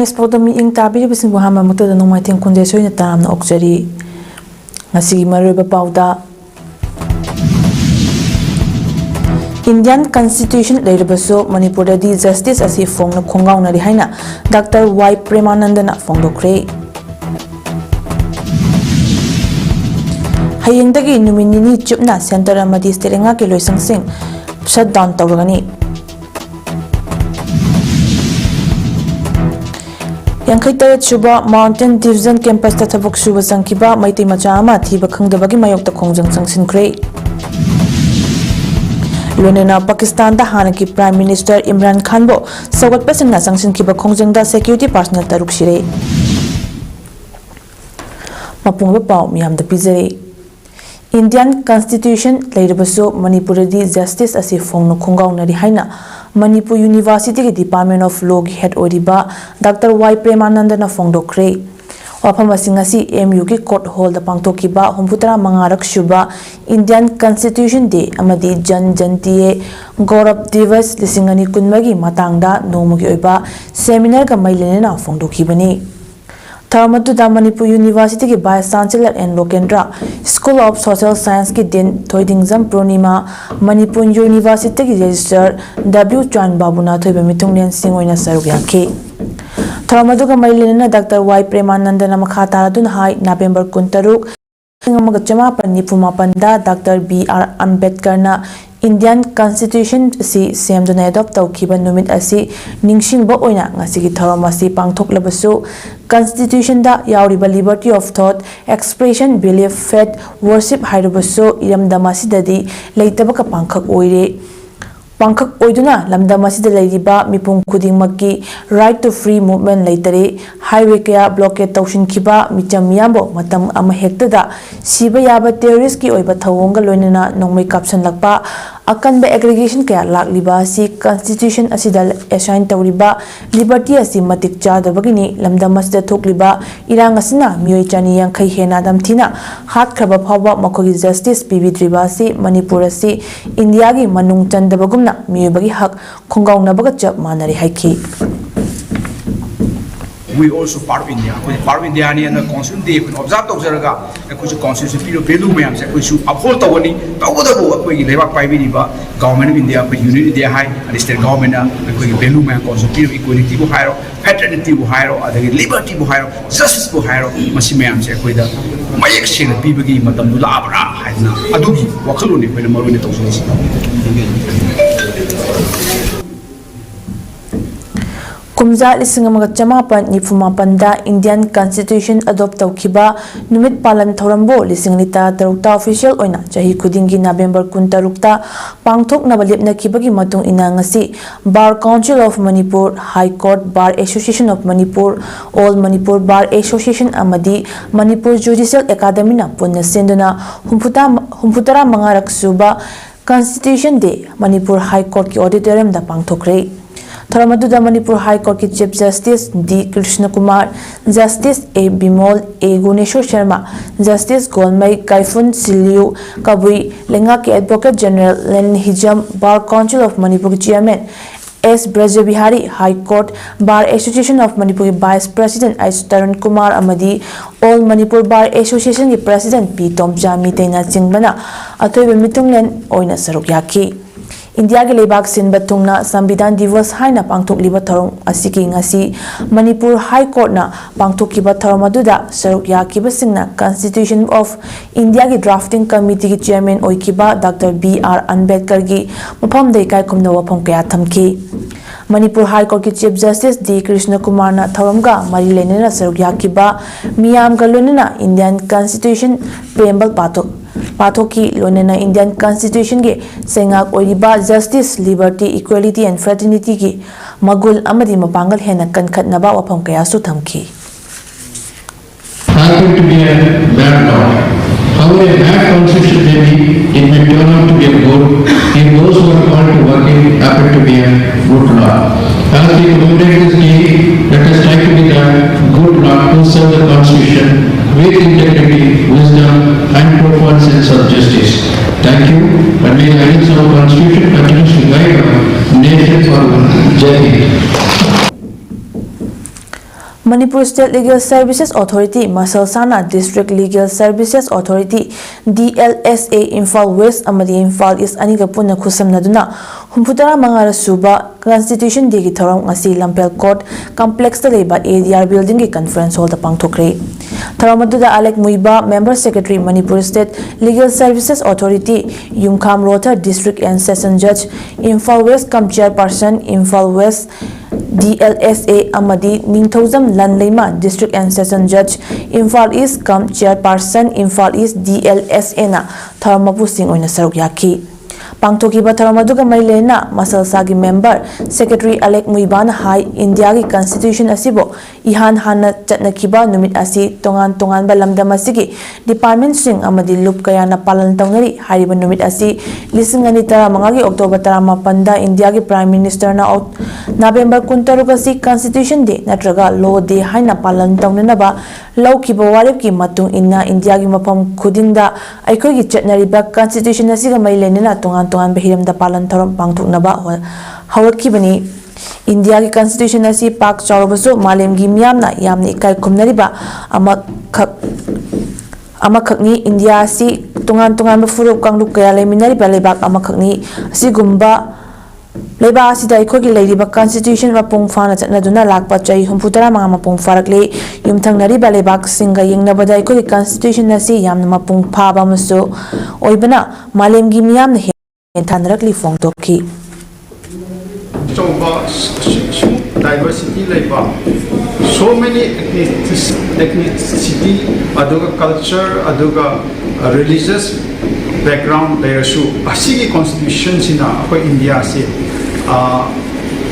KIMACS PAODAM ing tabi bising buhama mutu da nongmai ting kunjai soina tam na okjari ngasi maruba pauda Indian Constitution leirabaso Manipur di justice asi fong na khongaw na rihaina Dr. Y Premananda na fong dokre hayengdagi numinini chupna center amadi sterenga ke loisang sing shutdown tawragani Yankai Suba Mountain Division Campus Tatabok Suba Sankiba Maiti Machama Tiba Kangdabagi Mayok the Kongjang Sangsin Kray Lunena Pakistan the Hanaki Prime Minister Imran Khan Bo Sawat Pasana Sangsin Kiba Kongjang da Security Personnel Taruk Shire Mapung Pau Miam the Pizere Indian Constitution Lairabaso Manipuradi Justice as if Fong no Kongaw Nari Haina Manipur University Department of Law Head Oriba Dr. Y Premananda na Fongdokre Wapamasingasi MU ki Court Hall da Pangtokiba Humputara Mangarak Shuba Indian Constitution Day Amadi Jan Jantiye Gaurav Divas Lisingani Kunmagi Matangda Nomugi Oiba Seminar ka Mailena Fongdokibani Thamatuda Manipur University ki Vice Chancellor and Lokendra School of Social Science ki Din Thoidingzam Pronima Manipur University ki Register W. Chan Babuna Thoiba Mitunglen Singoina Sarugyanki Thamatuga Mailena Dr. Y Premananda na Makhata Dun Hai November Kuntaruk Magachama Panipuma Panda Dr. B.R. Ambedkar na Indian Constitution si Semduna adopt tawkiba numit asi ningsingba oina ngasigi thorom asi pangthoklabasu Constitution da yauriba liberty of thought expression belief faith worship hairubasu iramdamasi dadi leitaba ka pangkhak oire Pangkhak oiduna lamdamasi da leiriba mipung khudingmakki right to free movement leitare highway kaya blockade tawshin khiba micham yambo matam ama hekta da siba yaba terrorist ki oiba thawonga loinana nongmai kapsan lakpa akanba aggregation kaya lakliba si constitution asida assign tawriba liberty asi matik chadabagini lamdamasi da thokliba irang asina mioi chani yankhai hena damthina hat khaba phawa makogi justice pibidriba si manipur asi india gi manung chandabagumna miyobagi hak khongaungnabaga chap manari haiki We also part of India. We part of India and the constitution they observe to observe. We constitution period value में हमसे कुछ uphold तो बनी तो वो तो वो कोई लेवल पाई भी नहीं बा government of India कोई unity दिया है and state government ना कोई value में constitution period equality को हायरो fraternity को हायरो अदर liberty को हायरो justice को हायरो मसी में हमसे कोई दा मायक से न पीबे की मतलब लाभरा है ना अदुगी वकलों ने कोई मरोने तो Kumza Lisingamaga Chamapan Nifumapanda Indian Constitution adopt Taukiba Numit Palan Thorambo Lisingnita Tarukta official oina Jahi Kudingi November Kuntarukta Pangtok Nabalipna Kibagi Matung Inangasi Bar Council of Manipur High Court Bar Association of Manipur All Manipur Bar Association Amadi Manipur Judicial Academy na Punna Senduna Humputara Mangarak Suba Constitution Day Manipur High Court ki auditorium da Pangtokre Tharamaduda Manipur High Court ki Chief Justice D. Krishna Kumar, Justice A. Bimol A. Guneshwar Sharma, Justice Golmai Kaifun Siliu Kabui, Lenga ki Advocate General Len Hijam, Bar Council of Manipur ki Chairman S. Brajabihari, High Court Bar Association of Manipur ki Vice President S. Tarun Kumar Amadi, All Manipur Bar Association ki President P. Tomjami Teina Chingbana, Atoibe Mitunglen Oina Sarukyaki. India ke lebak sin batungna Sambidan Divas haina pangthok liba tharong asiki ngasi Manipur High Court na pangthok kiba tharamaduda saruk yakiba singna Constitution of India ki drafting committee ki chairman oikiba Dr. B.R. Ambedkar gi mafam dei kai kumna wafam kaya thamki Manipur High Court ki Chief Justice D. Krishna Kumar na tharamga mari lenena saruk yakiba miyam ga lonena Indian Constitution preamble Pathoki Lonena Indian Constitution ge Sengak Oriba Justice, Liberty, Equality and Fraternity ki Magul Amadi Mapangal Hena Kankat Naba Wapam Kaya Sutamki. Happen to be a bad law. However, a bad constitution may be, it may turn out to be a good, and those who are called to work in happen to be a good law. As we commemorate this day, let us try to be the good law to serve the constitution with integrity, wisdom, and profound sense of justice. Thank you, and may the guidance of our constitution continues to guide our nation forward. Jai Hind. Manipur State Legal Services Authority, Masalsana District Legal Services Authority, DLSA, Imphal West, Amadi Imphal East, Aniga Puna Kusamnaduna, Humputara Mangara Suba, Constitution Digi Thorong Asi Lampel Court, Complex the Labor ADR Building Conference Hall the Pangtokre. Tharamaduda Alec Muiba, Member Secretary, Manipur State Legal Services Authority, Yumkham Rota District and Session Judge, Imphal West Kam Chairperson, Imphal West DLSA Amadi Ningthozam Lanleima District and Session Judge, Imphal East Kam Chairperson, Imphal East DLSA na Tharamapu Singh oina saruk yaki. Pangtokiba Tharamaduga Marilena Masalsagi Member Secretary Alec Muiban Hai India ki Constitution asibo ihan hana chatnakiba numit asi tongan balamda masigi Department Sing Amadi Lup kaya na palan tawnari hariba numit asi lising ani tara mangagi October tara mapanda India ki Prime Minister na November kuntaru kasi Constitution Day natraga Law Day hai na palan tawnanaba law kiba warip ki matung inna India ki mapam khudingda aikoi ki chatnariba Constitution asiga Marilena tongan Bahiram da Palan Thoram Pangtuk Naba Howard Kibani India ki Constitution asi Pak Chaubasu Malem Gimiam na Yamni Kai Kumnariba Amakakni India si Tungan Bafuru Kanglu Kaya Leminari Balebak Amakakni Sigumba Leba Asida Ikogi Lady Constitution Mapung Fana Naduna Lakpa Chai Humputara Mapung Farakle Yumtang Nari Balebak Singa Ying Nabada Ikogi Constitution asi Yam Mapung Paba Muso Oibana Malem Gimiam Thanrakli Fongtoki. So diversity labor, so many ethnicity, aduga culture, aduga religious background there so asigi constitution sina ko India se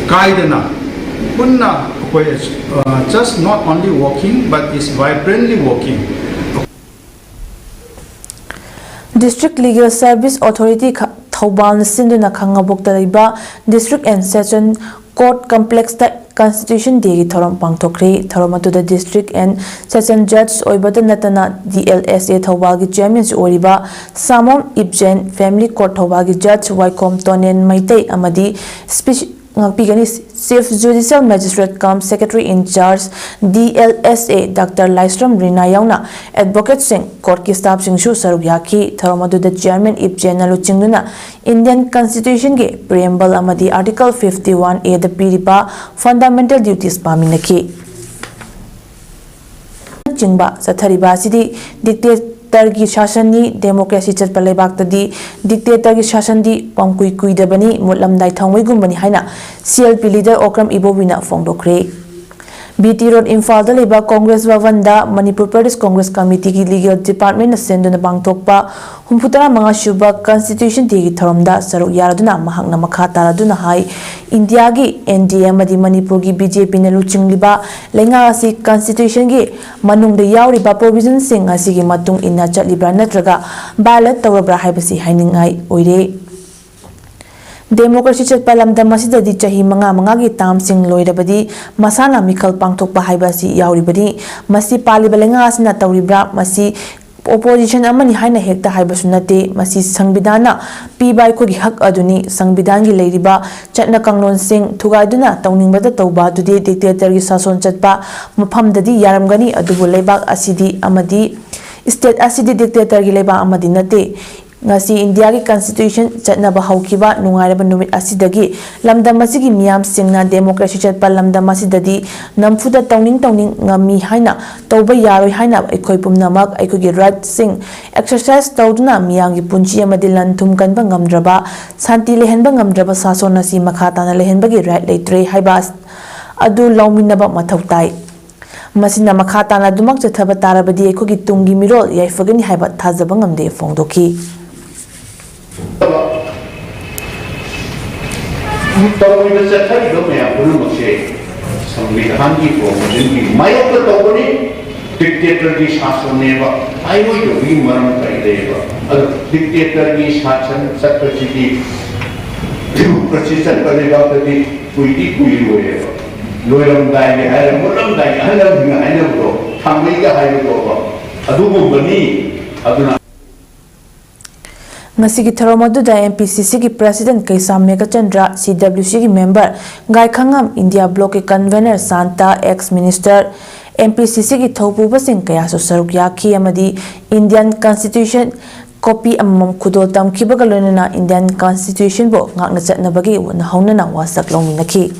kaidana punna ko just not only working but is vibrantly working. District Legal Service Authority Thobal Sinduna Kangabukta Liba District and Session Court Complex Constitution Day Thoram Pangtokri Tharamatu the District and Session Judge Oibata Natana DLSA Thobal Chairman's Oriba Samon Ibjen Family Court Thobal Judge Waikom Tonen Maitei Amadi Chief Judicial Magistrate cum Secretary in Charge DLSA Dr. Lystrom Rina Yauna Advocate Singh Court ki staff Singh Shu Sarugyaki Tharamadu the Chairman Ibjen Naluchinguna Indian Constitution ge Preamble Amadi Article 51A the Piripa Fundamental Duties Paminaki Chingba Sathariba City Dictator ki Shasani Democracy Chat Palebak Tadi Dictator ki Shasandi Pangkui Kuidabani Mutlam Dai Thangwei Gumbani Haina CLP leader Okram Ibowina Fongdokre BT Road Imphal da leba Congress Bhavanda Manipur Pradesh Congress Committee ki Legal Department na senduna bangtokpa humputara manga shuba Constitution Day ki thoramda saruk yaraduna mahakna makha taraduna hai India gi NDA madi Manipur gi BJP na luchingliba lenga asi Constitution gi manungda yauriba provision sing asi gi matung inna chatlibra natraga ballot tawrabra haibasi hainingai oire Democracy chat palamda masida di chahi manga gi tam sing loirabadi masana mikhal pangthokpa haibasi yauribadi masi palibalenga asina tawribra masi opposition amani haina hekta haibasu nate masi sangbidana pibai ko gi hak aduni sangbidan gi leiriba chatna kanglon sing thugaiduna tawningbada tawba dudi dictator gi sason chatpa maphamdadi yaramgani adubu lebak asidi amadi state asidi dictator gi leba amadi nate ngasi India ki Constitution chatnaba haukiba nungairaba numit asidagi lamdam asigi miyam singna democracy chatpa lamdam asidadi namfuda tawning ngami haina tawba yaroi haina aikoi pumnamak aikogi right sing exercise tawduna miyangi punchi amadi lanthum kanba ngamdraba santi lehenba ngamdraba sason nasi makhatana lehenbagi right leitre haibas adu lawminaba mathautai masina makhatana dumak chathaba tarabadi aikogi tungi mirol yaifagani haiba thajaba ngamde fongdoki तौबा चथाई दो मैं पुनः मसे संविधान की provision की मायक तो बनी डिक्टेटर की शासन ने वा आई वो जो भी मरम कर देगा अगर डिक्टेटर की शासन सक्सेसफुली प्रेसिडेंट करेगा तो भी कोई होएगा लोयरम दाई है मोरम दाई है ना वो थांबी का है वो अदुगो बनी अदुना Ngasigi tharom aduda MPCC ki President Kaisa Megachandra, CWC ki member Gai Khangam, India Bloc ki convener Santa, ex-minister MPCC ki thopuba sing kaya so saruk yakhi amadi Indian Constitution copy amam khudol tamkhibaga loinana Indian Constitution bo ngakna chatnabagi wana haunana wasak longminaki.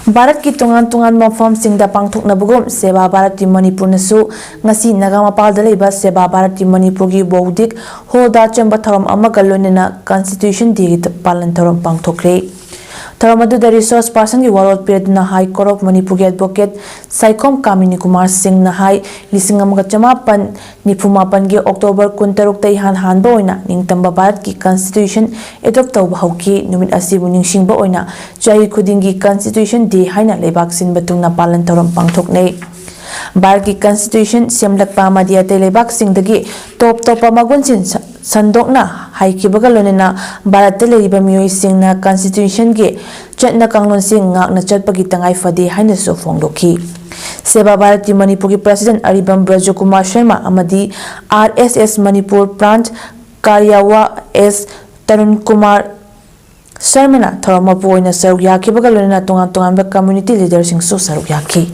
Bharat ki tungan mafam singda pangthoknabugum Seva Bharati Manipur nasu ngasi Nagamapal da leiba Seva Bharati Manipur gi baudik holda chamba tharom amaga loinana Constitution di palan tharom pangthokre. Tharom aduda resource person gi warot piradna High Court of Manipur gi advocate Saikom Kamini Kumar Singh na hai lising amaga chamapan nipumapan gi October 16 tai han ba oina ningtamba Bharat ki Constitution adopt tawba hauki numit asibu ningsingba oina chahi khudingi Constitution di haina lebak sin batungna palan tharom pangthoknei. Bharat ki Constitution semlakpa madia te lebak singdagi top magun sin sandokna haikibaga lonena Bharat te leiba mioi singna Constitution gi chatna kanglon sing ngakna chatpagi tangai fadi haina so phongdoki. Seva Bharati Manipur ki President Aribam Brajakumar Sharma amadi RSS Manipur Branch Karyawa S Tarun Kumar Sharmana thoramapu oina saruk yakibaga lonena tongan community leaders sing so saruk yaki.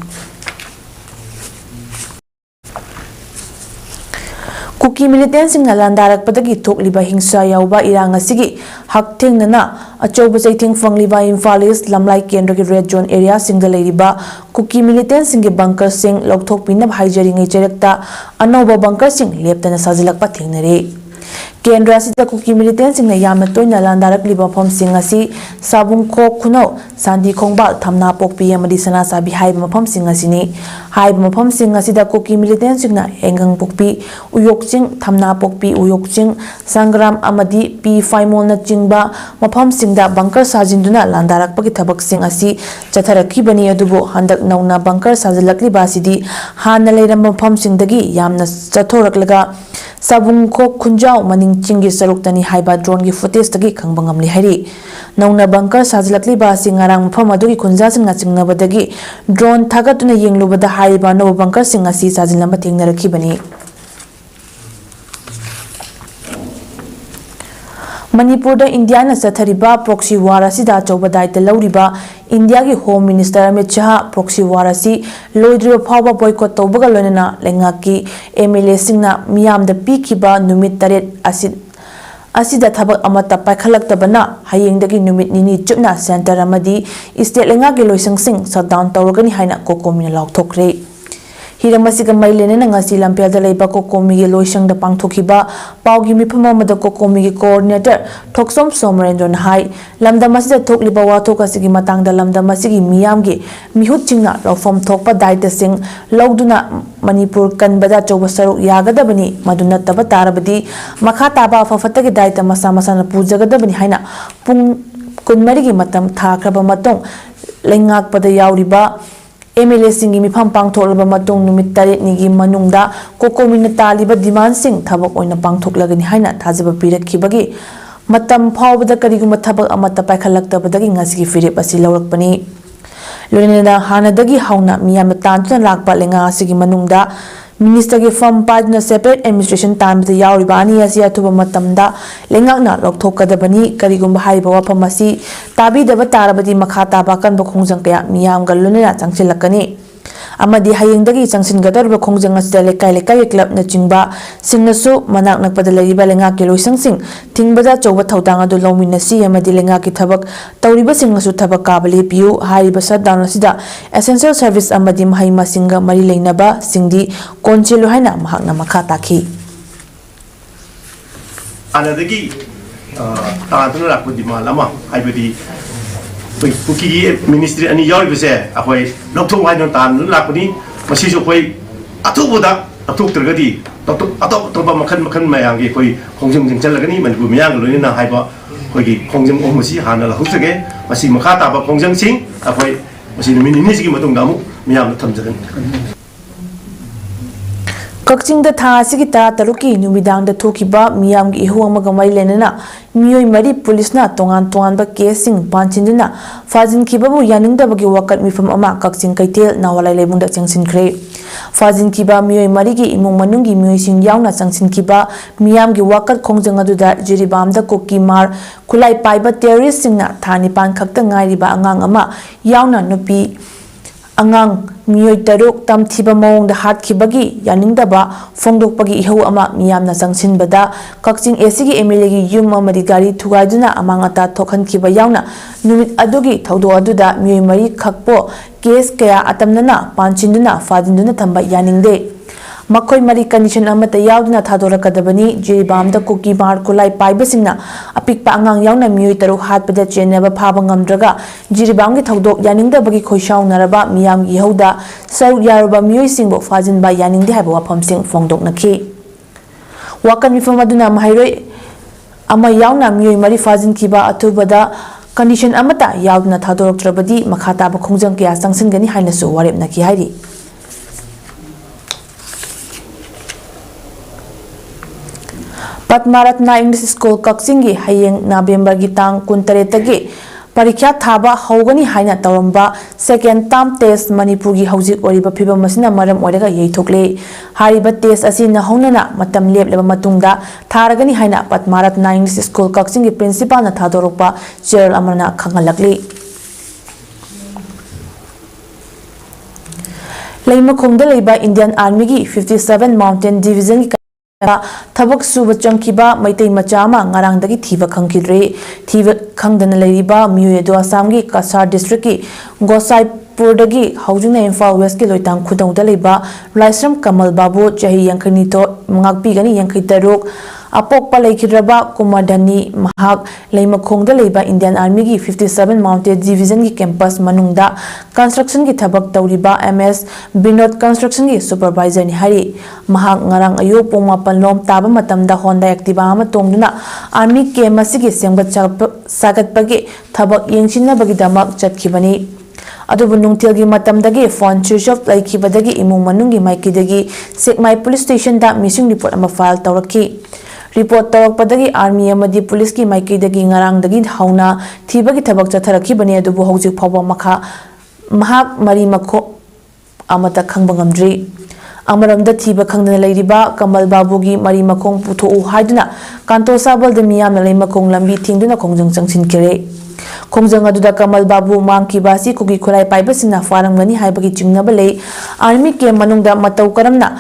Kuki militants sing nalandarak padagi thokliba hingsa yauba irang asigi haktheng nana achoba chaiting fangliba Imphal East Lamlai Kendra ki red zone area singda leiriba Kuki militants sing bunker sing lokthok pinab haijari ngai cherekta anoba bunker sing leptana sajilakpa thengnare. Kendra sida Kuki militants sing na yamna toina landarak liba phom sing asi sabung khok khuno sandi khongbal thamna pokpi amadi sana sabi haiba mapham sing asini haiba mapham sing asida Kuki militants sing na engang pokpi uyok ching thamna pokpi uyok ching sangram amadi P5 na chingba mapham singda bunker sajinduna landarak pagi thabak sing asi chatharakhi bani adubo handak nauna bunker sajilakli basidi hanna leiram mapham singdagi yamna chathoraklaga sabung khok khunjau maning chingi saruktani haiba drone gi footage tagi khangbangam li hari nauna bunker sajilakli ba singarang mapham adugi khunja sing na chingnabadagi drone thagatuna yenglubada haiba no bunker sing asi sajilamba thengnarakhi bani. Manipur da India na sathariba proxy war asida chauba daita lauriba India ki Home Minister Amit Shah proxy war asi loidriba phawba boycott tawbaga loinana lengaki MLA singna miyam da pikiba numit taret asida thabak amata paikhalaktabana hayengdagi numit nini chupna center amadi state lengaki loisang sing shutdown tawragani haina COCOMI na laukthokre. Hiramasiga mailene na ngasi lampel da leiba COCOMI gi loisang da pangthokiba paugi mifam amada COCOMI gi coordinator Thoksom Somarendra na hai lamdam asida thokliba wathok asigi matang da lamdam asigi miyam gi mihut chingna lawfam thokpa daita sing lawduna Manipur kanbada chawba saruk yagadabani maduna taba tarabadi makha taba afafatagi daita masa na pujagadabani haina pung kunmari gi matam thakraba matong lengakpada yauriba MLA singi mifam pangtholaba matung numit taret nigi manungda COCOMI na taliba demand sing thabak oina pangthoklagani haina thajaba pirakhibagi matam phawbada kariguma thabak amata paikhalaktabadagi ngasigi firip asi lawrakpani loinena hanadagi hauna miyamna tantuna lakpa lenga asigi manungda Minister ki firm padna separate administration time the yauriba ani asia thuba matamda lengakna lokthokadabani karigumba haiba wafam asi tabidaba tarabadi makha taba kanba khongjang kaya miyam galunena changchilakani amadi hayengdagi changsingadorba khongjang asida lekai club na chingba singnasu manak nakpada leiba lengaki loisang sing tingbada chawba thaudang adu lawminasi amadi lengaki thabak tawriba singnasu thabak kabali piu haiba shutdown asida essential service amadi mahima singa mari leinaba singdi konchelu haina mahakna makha takhi anadagi taaduna lakudi malama haibadi Kuki ministry ani yawi bese akoi lokthong haino tan lakuni masi so koi atubuda atuk tergadi atok toba makhan mayang gi koi khongjung jingchal lagani manipur miyang loi na haiba koi gi khongjung omasi hana la husage masi makha ta ba khongjung sing akoi masi minini sigi matung damu miyam thamjagan Kakching da tha asigi ta taruki numidang da thokiba miyam gi ihu amaga mai lenena miyoi mari police na tongan ba casing panchindina fajin kibabu yaningda bagi wakat mifam ama kakching kaitel nawalai lebunda changsin khre Fajinkiba mioi marigi imung manungi mioising yauna changsinkiba miyamgi wakat khongjang aduda jiribamda kokimar kulai paiba terrorist singna thani pan khakta ngairiba angang ama yauna nupi angang mioi taruk tamthiba mawongda hatkibagi yaningdaba fongdokpagi ihau ama miyamna changsinbada kakching esigi emelegi yum amari gari thugaiduna amangata thokhankiba yauna numit adugi thaudo aduda mioi mari khakpo case kaya atamnana panchinduna fadinduna thamba yaningde Makoi mari condition amata yauduna thadorakadabani jiribamda kuki mar kulai paibasingna apikpa angang yauna mioi taru hatpada cheneba phaba ngamdraga jiribamgi thodok yaningdabagi khoishaunaraba miyamgi hauda saru yaruba mioi singbo fajinba yaningde haiba waphamsing fongdoknaki wakan mifam aduna mahairoi ama yauna mioi mari fajinkiba athubada condition amata yauduna thadoroktrabadi makhataba khongjang kya sangsingani hainasu warepnaki hairi Padmaratna English School Kaksingi hayeng November gi tang kuntaretagi parikya thaba hogani haina tawamba second term test Manipur gi hojik oriba phiba masina maram orega yeithokle hariba test asi na honana matam lebleba matungda tharagani haina Padmaratna English School Kaksingi principal na thadorokpa chair amana khangalakli Laima khongda leiba Indian Army gi 57 Mountain Division gi Tabak suba changkiba maitai machama ngarangdagi thiba khangkidre thiba khangdana leiriba miyuedo Assamgi Kasar district ki Gosaipurdagi haujuna Imphal West ki loitang khudongda leiba Laisram Kamal Babu chahi yankani to ngakpi gani yankai taruk apokpa leikidraba Kumadani mahak leimakhongda leiba Indian Army gi 57 Mounted Division ki campus manungda construction ki thabak tawriba MS Binod construction ki supervisor ni hari mahak ngarang ayo pung mapan lom taba matamda Honda Activa ama tongduna Army camp asigi sengbat sagatpagi thabak yengsinabagi damak chatkibani adubu nungtilgi matamdagi phone switch off laikibadagi imung manungi maikidagi Sekmai police station da missing report ama file tawraki report tawakpadagi army amadi police ki maikidagi ngarangdagi hauna thibagi thabak chatharaki bani adubu hojik phawba makha mahak mari makho amata khangba ngamdri amaramda thiba khangdana leiriba Kamal Babugi mari makhong putho haiduna kanto sabal de miyam lei makhong lambi thingduna khongjang changsin kere khongjang aduda Kamal Babu mangki basi kugi khulai paibasina farangani haibagi chingnaba lei army ke manungda matau karamna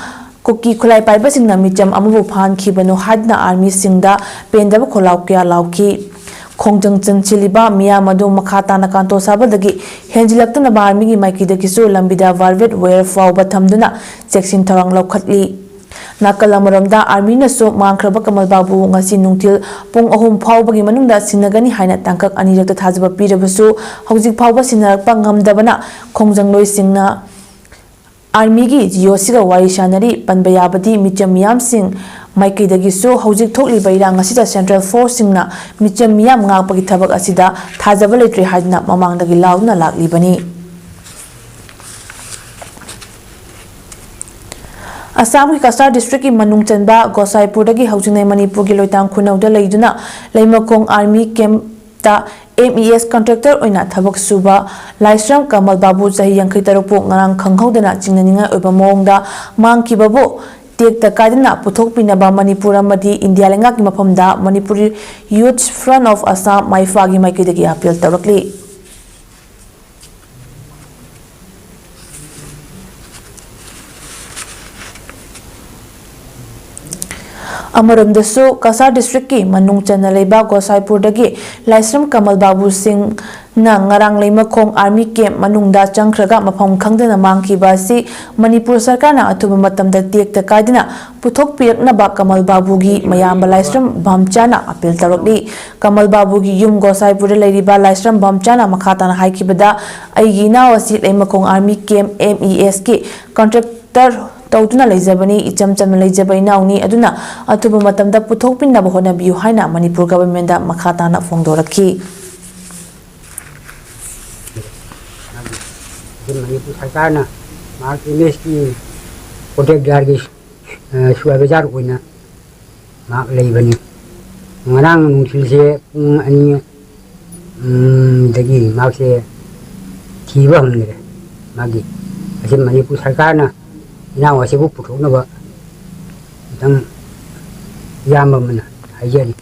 Kuki khulai paibasingna micham amubu phan khibano hadna army singda pendaba kholau kya lauki khongjang chanchiliba miyam adu makhata na kanto sabadagi henjilaktana army gi maikidagi su lambida varvet wear fawba thamduna cheksin tharang laukhatli nakalamaromda army na so mangkraba Kamal Babu ngasi nungtil pung ahum phawbagi manungda sinagani haina tangkak anirakta thajaba pirabasu hojik phawba sinarakpa ngamdabana khongjang loi singna Army gi Jiyosiga wari shanari panbayabadi micham miyam sing maikidagi so hojik thokli bairang asida Central Force singna micham miyam ngakpagi thabak asida thajaba letri hadna mamangdagi launa laklibani Assam ki Kasar district ki manung chanba Gosaipurdagi haujinai Manipur gi loitang khunauda leiduna leimakong army camp ta MES contractor oina thabak suba Laisram Kamal Babu chahi yankai tarupu ngarang khanghaudana chingnaninga oiba mawongda mangkibabu tekta kaidana puthok pinaba Manipur amadi India lenga ki mafamda Manipuri Youth Front of Assam maifagi maikidagi appeal tarakli Amaramdasu Kasar district ki manung chana leiba Gosaipurdagi Laisram Kamal Babu Singh na ngarang leimakhong army camp manungda changkhraga mafam khangdana mangkiba si Manipur sarkar na athuba matamda tekta kaidina puthok piraknaba Kamal Babu gi mayamba Laisram Bhamchana appeal tarakli Kamal Babu gi yum Gosaipurda leiriba Laisram Bhamchana makhatana haikibada aigi naw asi leimakhong army camp MES ki contractor Tautuna Lezabani, Icham Cham Lezabai Nauni, Aduna, Atuba Matamda Putok Pinaba Hona Biu Haina, Manipur government Makhatana Fongdoraki. Manipur Sakana, Mark Ineski, Protect Gargish, Suavizar Wina, Mark Levani, Marang Silse, Ani Dagi, Mark Tiva Hungre, Magi, Manipur Sakana. ina wasi bu puthok na ba dang yamba mana hajari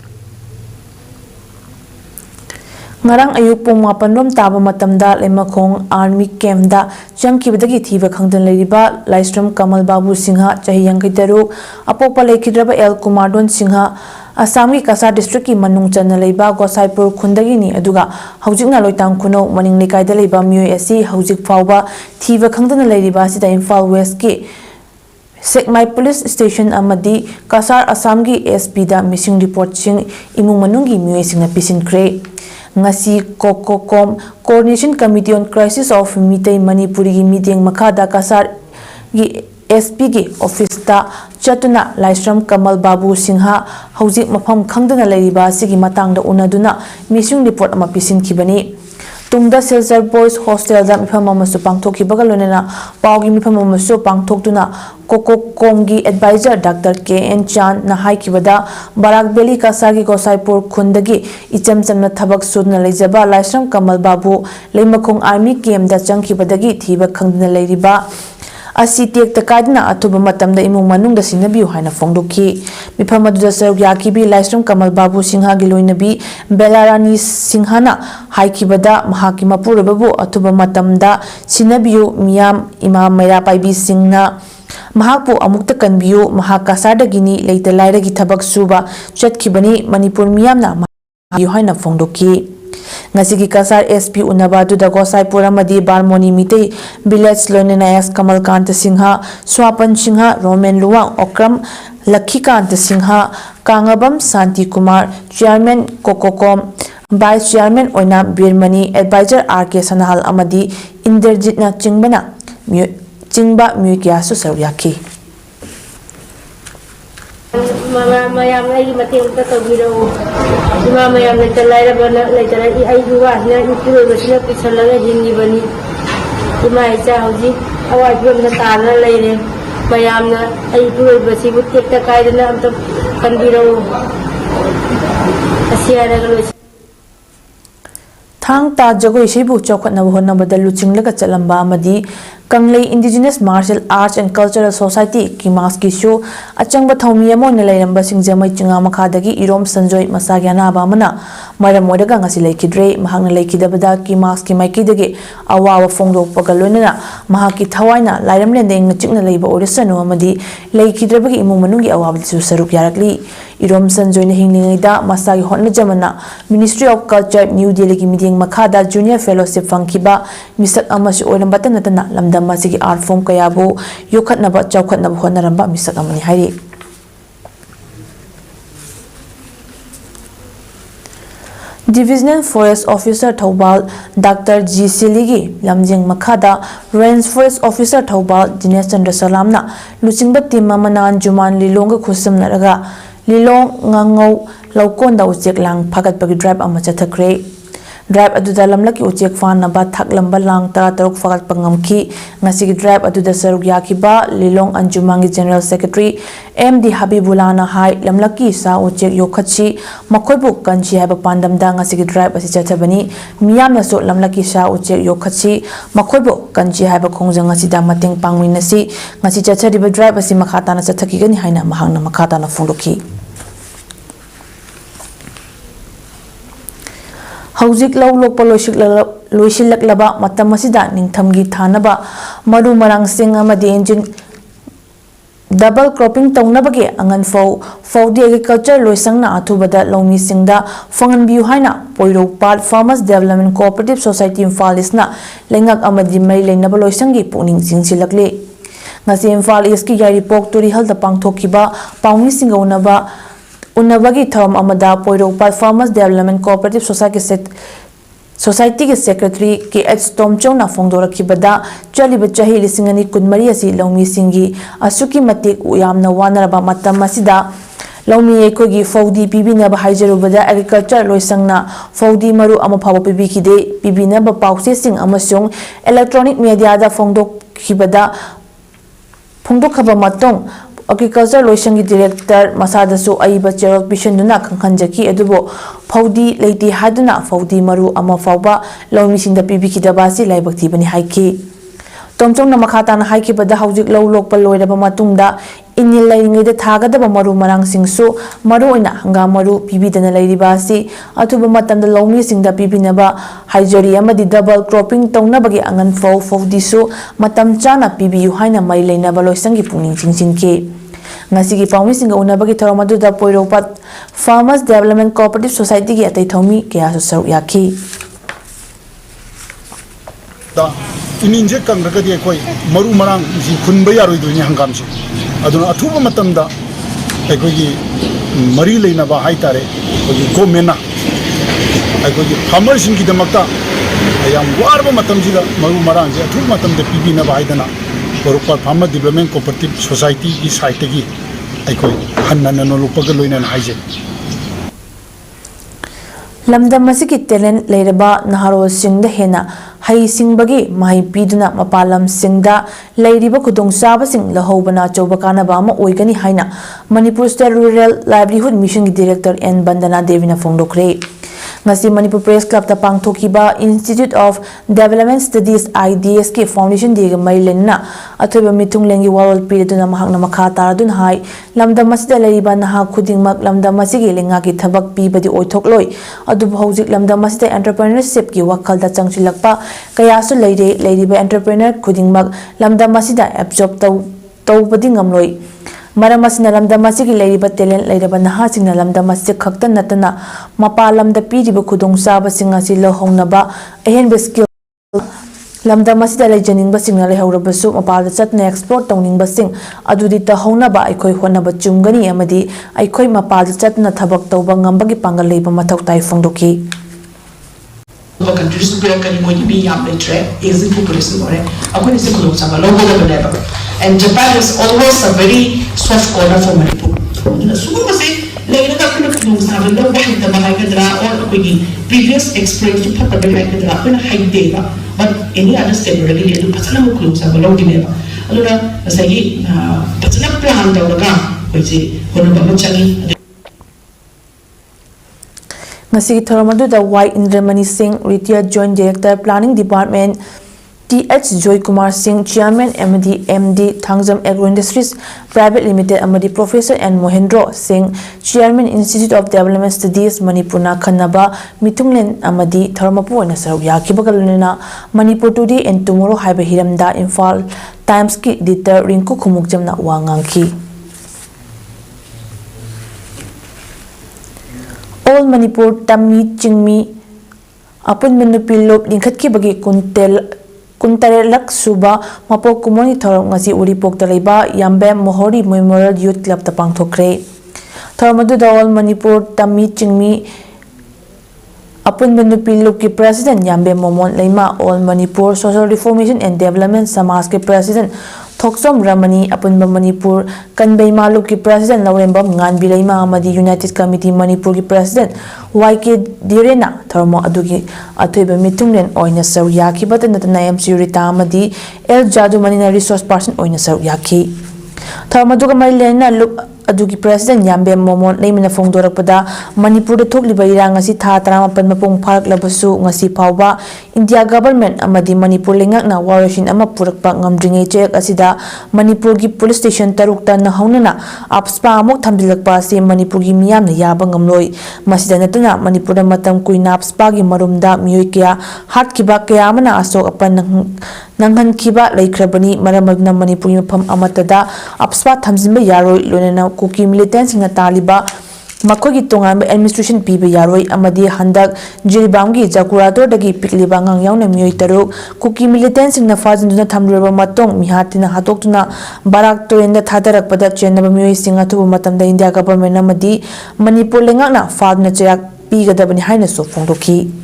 ngarang ayuk pung mapan rom taba matamda lemakong army camp da changkibadagi thiba khangdan leiriba laistrom kamal babu singha chahi yangai daruk apopa lekhidraba el kumardon singha Assam Kasa district ki manung chana leiba Gosaipur khundagi ni aduga haujikna loitang khuno maning lekai da leiba myoi asi haujik fawba thiba khangdana leiriba sida Imphal West ki Sekmai Police Station amadi Kasar Assam ki SP da missing report sing imung manungi myoi singna pisin kre ngasi COCOCOM Coordination Committee on Crisis of Mitai Manipuri gi meeting makada Kasar gi SP gi office ta chatuna Laistram Kamal Babu Singha haujik mafam khangdana leiriba sigi matangda unaduna missing report ama pisin khibani tungda Silsar Boys Hostel da mifam amasu pangthokhi bagalonena pawgi mifam amasu pangthoktuna COCOCOM gi advisor Dr. KN Chan na haikibada Barak Valley Kasagi Gosaipur khundagi icham chamna thabak sudna leijaba Laistram Kamal Babu leimakong army camp da changkibadagi thiba khangdana leiriba asi tek takadna atuba matamda imung manungda sinabiu haina fongdoki mifam aduda saruk yakibi Laistram Kamal Babu Singha gi loinabi Belarani Singhana haikibada mahaki mapurababu atuba matamda sinabiu miyam imam maira paibi singna mahakpu amukta kanbiu mahak kasardagini leita lairagi thabak suba chatkibani Manipur miyamna mahayu haina fongdoki ngasigi Kasar SP unaba duda Gosaipur amadi Barmoni Mitei Village Lonena S Kamal Kanta Singha Swapan Singha Roman Luwang Okram Lakhikanta Singha Kangabam Santi Kumar Chairman COCOCOM Vice Chairman Oina Birmani Advisor RK Sanahal amadi Inderjitna Chingba Muykia Susaryaki mayam lagi mateng ta tawiro mayam le talai bana le talai ai duwa na ikuru basna pisalaga jingi bani mai cha hoji awai prom na tana leire mayam na ai ikuru basi butek ta kai na am to kanbiro asiara galo thang ta jagoi seibu chokhatna honna badalu chinglaga chalamba amadi Kanglei Indigenous Martial Arts and Cultural Society KIMACS ki show achangba thomi amon leiramba singjamai chinga makhadagi Irom Sanjoy Masagyana bamana maram modaga ngasi leikidre mahangna leikidabada KIMACS ki maikidagi awawa fongdok pagalonena mahaki thawaina lairam lendeng chingna leiba orisanu amadi leikidrabagi imung manungi awabdi su saruk yarakli Irom Sanjoy na hinglingaida masagi hotna jamana Ministry of Culture New Delhi ki meeting makhada Junior Fellowship fangkiba misak amasu orambata natana lamda masigi art form kayabu yokhatnaba chawkhatnaba honaramba misak amani hairi Divisional Forest Officer Thobal Dr. G. Siligi Lamjing Makhada Range Forest Officer Thobal Dinesh Chandra Salamna Luchingba Timma Manan Juman Lilong khusam naraga Lilong ngangau laukonda uchek lang phagat bagi drive ama chathakre drive aduda lamlaki uchek fan naba thak lamba lang tara taruk fagat pangamki ngasigi drive aduda saruk yakiba Lilong Anjumangi General Secretary MD Habibulana hai lamlaki sa uchek yokhachi makhoibu kanchi haba pandamda ngasigi drive asi chathabani miyamna so lamlaki sa uchek yokhachi makhoibu kanchi haba khongjang asi da mateng pangminasi ngasi chathariba drive asi makhata na chathakigani haina mahangna makhata na phungdoki Haujik lau lokpa loisilaklaba matam asida ningthamgi thanaba maru marang sing amadi engine double cropping taunabagi angan fawdi agriculture loisangna athubada lomi singda fangan biu haina poiro part farmers development cooperative society Imphal isna lengak amadi mai leinaba loisangi puning jingsilakle ngasi Imphal iski yari pok tori halda pangthokiba pawmi singa unabagi tharam amada poiro part farmers development cooperative society ke secretary ke H Tomchong na fongdorakibada chaliba chahi lisingani kunmari asi lomi singi asuki matik uyamna wanaraba matam asida lomi ekogi fawdi pibina ba haijarubada agriculture loisangna fawdi maru ama phaba pibikide pibina ba pause sing amasong electronic media da fongdokibada phongdokhaba matong Agriculture Loisangi Director Masadasu Aiba Cherok Bishanduna Kankanjaki Adubo Fawdi Leiti Haduna Fawdi Maru Ama Fawba Lomi Singda Pibiki Dabasi Laibakti Bani Haiki Tomchong na makhatana haikibada hauzik lau lokpa loiraba matungda inil lairingayda thagadaba maru marang singsu maru oina hangam maru pibidana lairiba asi atuba matamda lawmi singda pibinaba haijari amadi double cropping taunabagi angan fau disu matam chana pibiyu haina mai lainaba loisangi pungning chingchingki ngasigi pawmi singa unabagi tharamadda poiropat Farmers Development Cooperative Society gi atai thomi kya su saru yaki Ininje kang rakadi koi maru marang ji khunba yaroi duni hangam si aduna athuba matamda koi gi mari leina ba hai tare koi go mena koi gi farmer sing ki damakta ayam warba matam ji maru marang ji athuba matamda pibi na ba hai dana Korupar Farmer Development Cooperative Society ki site gi koi hanna no lupaga loina haije Lamdam masiki talent leiraba naharo singda hena hai singbagi mahi piduna mapalam singda leiriba khudong saba sing lahobana chobakana ba ma oigani haina Manipur State Rural Livelihood Mission gi Director N Bandana Devina Fongdokre ngasi Manipur Press Club ta pangthokiba Institute of Development Studies IDS ki Foundation diga mailenna athoba mitung lengi wawal piriduna mahakna makha taradun hai lamdam masida leiriba naha khudingmak lamdam masigi lenga ki thabak pibadi oithokloi adubu hojik lamdam masida entrepreneurship ki wakhalda changchilakpa kayasu leiriba entrepreneur khudingmak lamdam masida absorb tawbadi ngamloi Maram asina lamdam asigi leiriba talent leiraba naha singna lamdam asig khakta natana mapalamda piriba khudong saba singa si lohongnaba ahenba skill lamdam asida leijaningba singna leihawrabasu mapalda chatna export tawningba sing adudi tahownaba aikhoi honaba chumgani amadi aikhoi mapalda chatna thabak tawba ngambagi pangal leiba mathau tai fongdoki countries can be aging population and Japan is always a very soft corner for Manipur. Previous experience to put the but any other state already do Patana Muklums have a long dinner. Aluna say Patana plan the which is Honobamachani. Ngasigi thoramadu Y Indramani Singh, retired Joint Director Planning Department, TH Joy Kumar Singh, Chairman MD Thangjam Agro Industries Private Limited, Amadi Professor N Mohendro Singh, Chairman Institute of Development Studies Manipurna Khanaba Mitunglen Amadi Tharmapu na saru yakibagaluna Manipur Today and Tomorrow haiba hiramda Imphal Times ki editor Rinku Khumukjamna wangangki All Manipur Tammi-Chingmi Apun Menupilop Linkhatki bagi Kuntarelak Suba Mapok Kumoni Thorong ngasi Uripok Talaiba Yambe Mohori Memorial Youth Club tapang thokre Thormadu da All Manipur Tammi-Chingmi Apun Menupilop ki President Yambe Momon Laima All Manipur Social Reformation and Development Samaj ki President Thoksom Ramani Apun Manipur Kanbei Maluk ki President Laurembam Ngan Bilaima Amadi United Committee Manipur ki President YK Direna Tharmo Adugi Atoiba Mitunglen Oina Saru Yaki Batanatana MC Rita Amadi El Jadu Manina Resource Person Oina Saru Yaki Tharmaduga Mailena Look Adugi President Yambe Momon Lemina Fongdorapada Manipur the Tokliba Irangasi Tatrama Panmapong Park Labasu Ngasi Pauba India government Amadi Manipur Lingakna Warashin Amapurak Ngamdringe Chek Asida Manipur gi police station Tarukta Nahaunana Apspa Amok Tamdilakpa Si Manipur gi Miyam Yabangamloi Masida Natuna Manipur Matam Kuina Apspa gi Marumda Miyukia Hat Kiba Kayamana Asok Apan Nanghan Kiba Laikrabani Maramagna Manipur Pam Amatada Apspa Tamzimba Yaroi Lunana Kuki militants in Taliba Makogi Tongan administration Piba Yaroi Amadi Handak Jilbangi Jakurato Dagi Piklibangang Yang Namui Taruk Kuki militants in the Fazinduna Tamreba Matong Mihatina Hatokuna Barak to in the Tatarak Padat Chenabamui Singatu Matam the India government Amadi Manipur Lingana Fadna Chak Piga Dabani Highness of Fondoki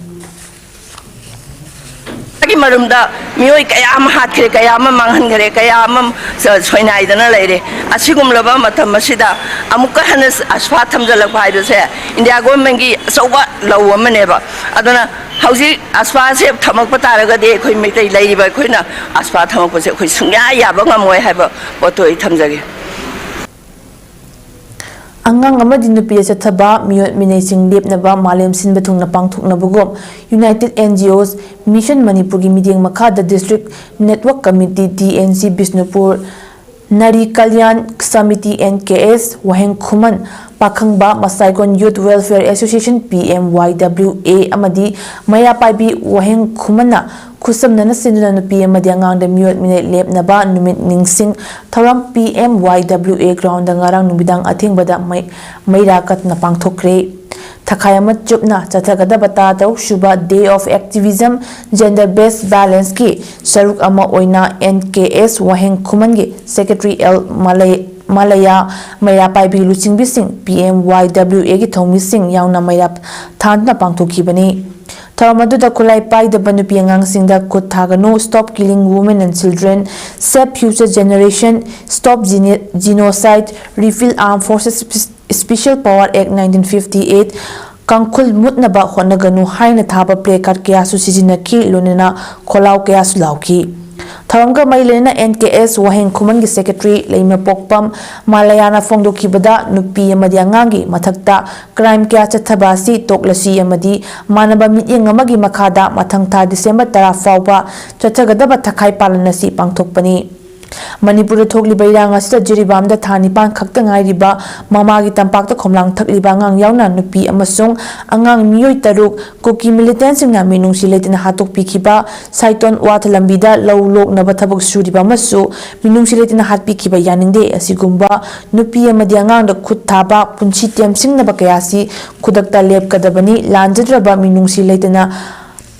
Marumda Mui Kayama Hatri Kayama Manghangare Kayama Soina Idana lady Asigum Lava Matamasida Amuka Hanes Asfatam Jalapide India Gomengi so what low woman ever Adana Howsy as far as Tamakataraga de could make a lady by Quina as far Tamak was a Kusunga Yabangam have a Boto Tamzagi Angang amadi nupi chathaba miyot minaising lepnaba malem sinba thungna pangthoknabugom United NGOs Mission Manipur gi mideng makhada District Network Committee DNC Bisnupur Nari Kalyan Samiti NKS Waheng Khuman Pakhangba Masaigon Youth Welfare Association PMYWA amadi Mayapaibi Waheng Khumana Kusamnana Sinduna nupi amadi angang da miyot minai lepnaba numit ningsing thoram PMYWA ground ngarang numidang athingbada mairakat na pangthokre Thakhayamat Chupna Chathagadabata Tau Shuba Day of Activism Gender Based Balance ki Saruk Ama Oina NKS Waheng Khumangi Secretary L Malaya Mayapaibi Luching Bising PMYWA gi Thomi Singh Yauna Mayap Thanna Pangthokibani Tharamadu Kulai Pai the Banupi Angang Singh da Kuthagano Stop Killing Women and Children Save Future Generation Stop Genocide Refill Armed Forces Special Power Act 1958 Kangkul Mutnaba Honaganu Haina Thaba Playcard Kiasu Sizinaki Lunina Kolau Kiasu Lauki Tharanga Mailena NKS Waheng Khumangi Secretary Leima Pokpam Malayana Fongdo Kibada Nupi Amadi Angangi Mathakta Crime Kya Chathabasi Toklasi Amadi Manaba Mityeng Amagi Makhada Mathangtha December 10 fauba Chathagadaba Thakai Palanasi Pangthokpani Manipur Thokli Bairang Asta Jiribam da Thanipan Khakta Ngairiba Mamagi Tampakta Khomlang Thakliba Angang Yauna Nupi Amasung Angang Miyoi Taruk Koki militants na Minungsi Letina Hatok Pikiba Saiton Watalambida Law Lok Nabathabok Suriba Masu Minungsi Letina Hat Pikiba Yaninde Asigumba Nupi Amadi Angang da Kuthaba Punchi Tiamsing Nabakayasi Kudakta Lep Kadabani Lanjadraba Minungsi Letina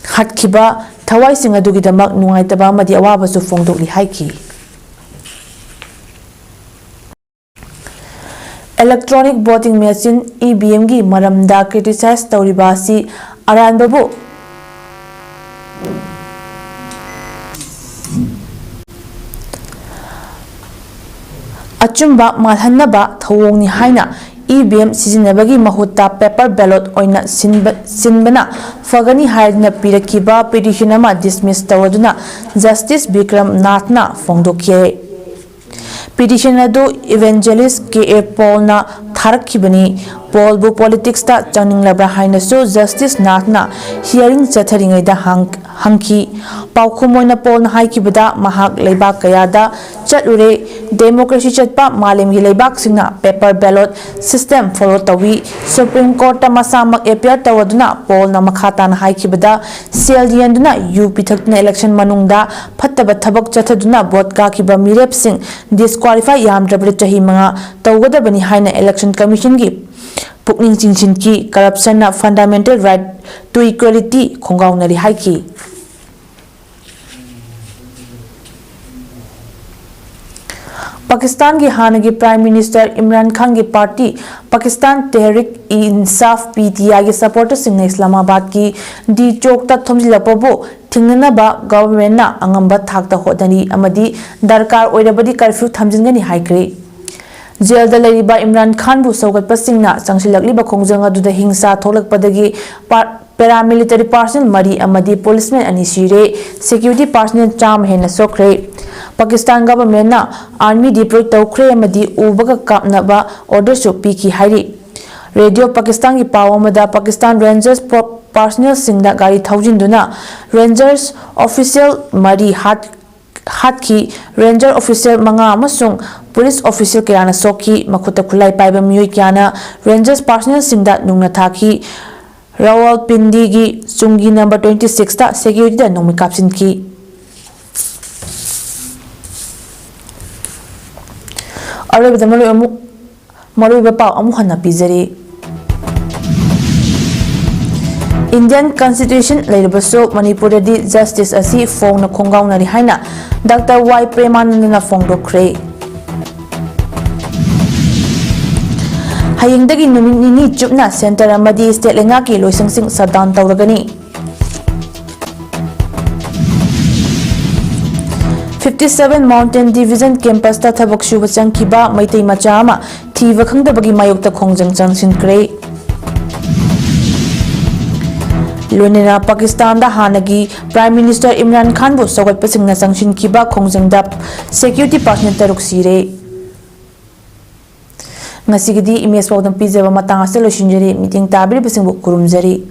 Hatkiba Thawai Singadugidamak Nungaitaba Madi Awabasu Fongdokli Haiki Electronic voting machine EVM gi maramda criticize tauribasi aran babu achumba malhannaba thawong ni haina EVM sizinabagi mahutta paper ballot oina sinbana fagani haina pirakiba petition ama dismiss tawaduna Justice Bikram Nathna fongdokie Petition ado Evangelist K.A. Paul na Tharakibani Paul bu politics ta changning labra haina so Justice Nathna hearing chatharingai da hangki paukumoina Paul na haikibada mahak leibak kayada chatlure democracy chatpa malem gi leibak singna paper ballot system follow tawi Supreme Court ta masamak appear tawaduna Paul na makhata na haikibada seldian duna UP thakna election manungda phattaba thabak chathaduna vote ka kiba mirep sing disqualify yamdrabra chahi manga tawgadabani haina election commission gi pukning chinchin ki corruption na fundamental right to equality khongaunari haiki Pakistan ki hanagi Prime Minister Imran Khan ki party Pakistan Tehreek-e-Insaf PTI ki supporters sing Islamabad ki di chok ta thomjilapabo thingnaba government na angamba thakta hodani amadi darkar oirabadi curfew thamjingani haikre jail da lariba Imran Khan bu saugat pasingna changsilakliba khongjang aduda hingsa tholakpadagi paramilitary personnel mari amadi policemen ani sire security personnel cham hena sokre Pakistan government na army deploy tawkhre amadi ubaga kapnaba order su piki hairi Radio Pakistan ki pawamada Pakistan Rangers personnel singda gari thaujinduna Rangers official mari hatki Ranger official manga amasung police official kayana soki makhuta khulai paiba miyoi kyana Rangers personnel singda nungna thaki Rawalpindi gi chungi number 26 ta security da nomi kapsin ki Arabida maru bapa amu hana pizari Indian Constitution laibaso Manipur di justice asi fong na khongaung na rihaina Dr. Y Premanand na fong dokre Hayingdagi numini chupna center amadi state lenga ki loisangsing sadan tawragani 57 Mountain Division Campus ta thabak shuba changkiba maitai macha ama thiwa khangdabagi mayokta khongjang changsin kre Lunina Pakistan da hanagi Prime Minister Imran Khan bu sagat pasingna sangshin kiba khongjang da security personnel taruk sire Ngasigidi image paudam pijaba matang ase losinjari meeting tabiri bisingbu kurumjari.